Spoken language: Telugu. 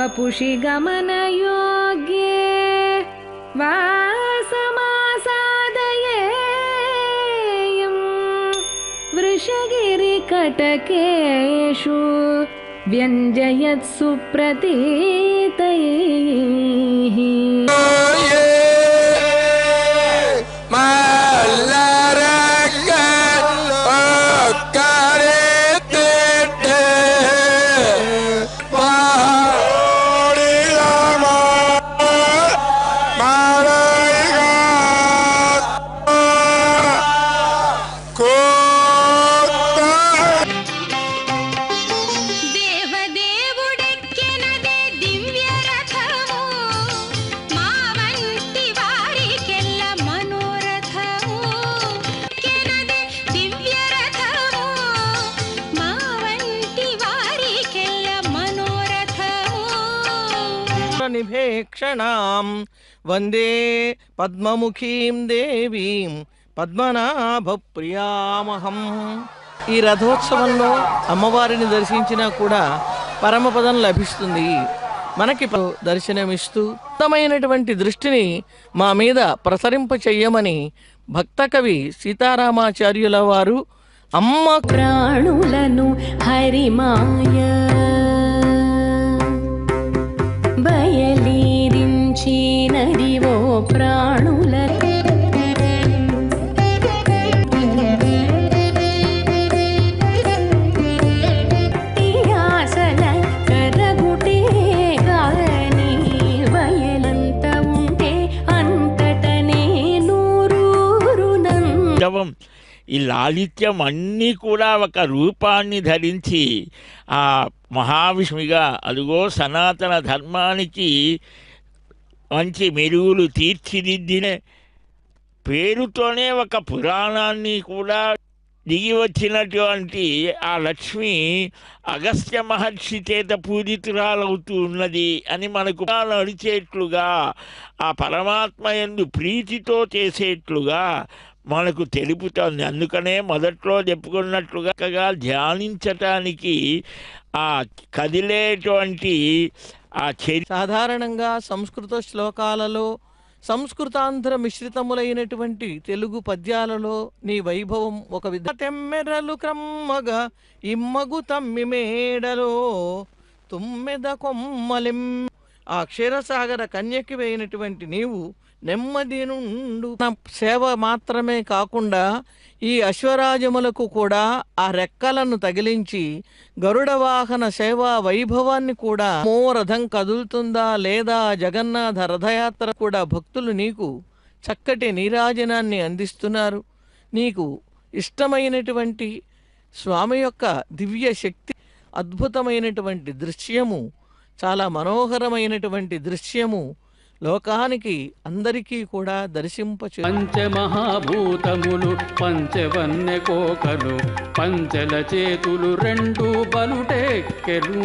वपुषि गमनयोग्ये वासमासादयेयम् वृषगिरिकटकेषु व्यञ्जयत्सु प्रतीतैः నిభేక్షణాం వందే పద్మముఖీం దేవీం పద్మనాభప్రియామహం. ఈ రథోత్సవంలో అమ్మవారిని దర్శించినా కూడా పరమపదం లభిస్తుంది. మనకి దర్శనమిస్తూ ఉత్తమైనటువంటి దృష్టిని మా మీద ప్రసరింప చెయ్యమని భక్త కవి సీతారామాచార్యుల వారు అమ్మ ప్రాణులను హరిమాయ బయలీరించినదివో ప్రాణుల ఆసల కరగుటే గాని వయలంత ఉంటే అంతటనే నూరూరునం. ఈ లాలిత్యం అన్నీ కూడా ఒక రూపాన్ని ధరించి ఆ మహావిష్ణువుగా అదుగో సనాతన ధర్మానికి మంచి మెరుగులు తీర్చిదిద్దిన పేరుతోనే ఒక పురాణాన్ని కూడా దిగి వచ్చినటువంటి ఆ లక్ష్మి అగస్త్య మహర్షి చేత పూజితురాలవుతూ ఉన్నది అని మనకు నడిచేట్లుగా ఆ పరమాత్మ యందు ప్రీతితో చేసేట్లుగా మనకు తెలుపుతోంది. అందుకనే మొదట్లో చెప్పుకున్నట్లుగా ధ్యానించటానికి ఆ కదిలేటువంటి ఆ సాధారణంగా సంస్కృత శ్లోకాలలో సంస్కృతాంధ్ర మిశ్రితములైనటువంటి తెలుగు పద్యాలలో నీ వైభవం ఒక తెమ్మెరలు క్రమ్మగా ఇమ్మగు తమ్మి మేడలో తుమ్మెద కొమ్మలిం. ఆ క్షీరసాగర కన్యకి అయినటువంటి నీవు నెమ్మది నుండు సేవ మాత్రమే కాకుండా ఈ అశ్వరాజములకు కూడా ఆ రెక్కలను తగిలించి గరుడ వాహన సేవా వైభవాన్ని కూడా రథం కదులుతుందా లేదా జగన్నాథ రథయాత్ర కూడా భక్తులు నీకు చక్కటి నీరాజనాన్ని అందిస్తున్నారు. నీకు ఇష్టమైనటువంటి స్వామి యొక్క దివ్య శక్తి అద్భుతమైనటువంటి దృశ్యము, చాలా మనోహరమైనటువంటి దృశ్యము లోకానికి అందరికీ కూడా దర్శింపచే. పంచమహాభూతములు పంచవన్య కోకలు పంచల చేతులు రెండు బలుటెక్కెను.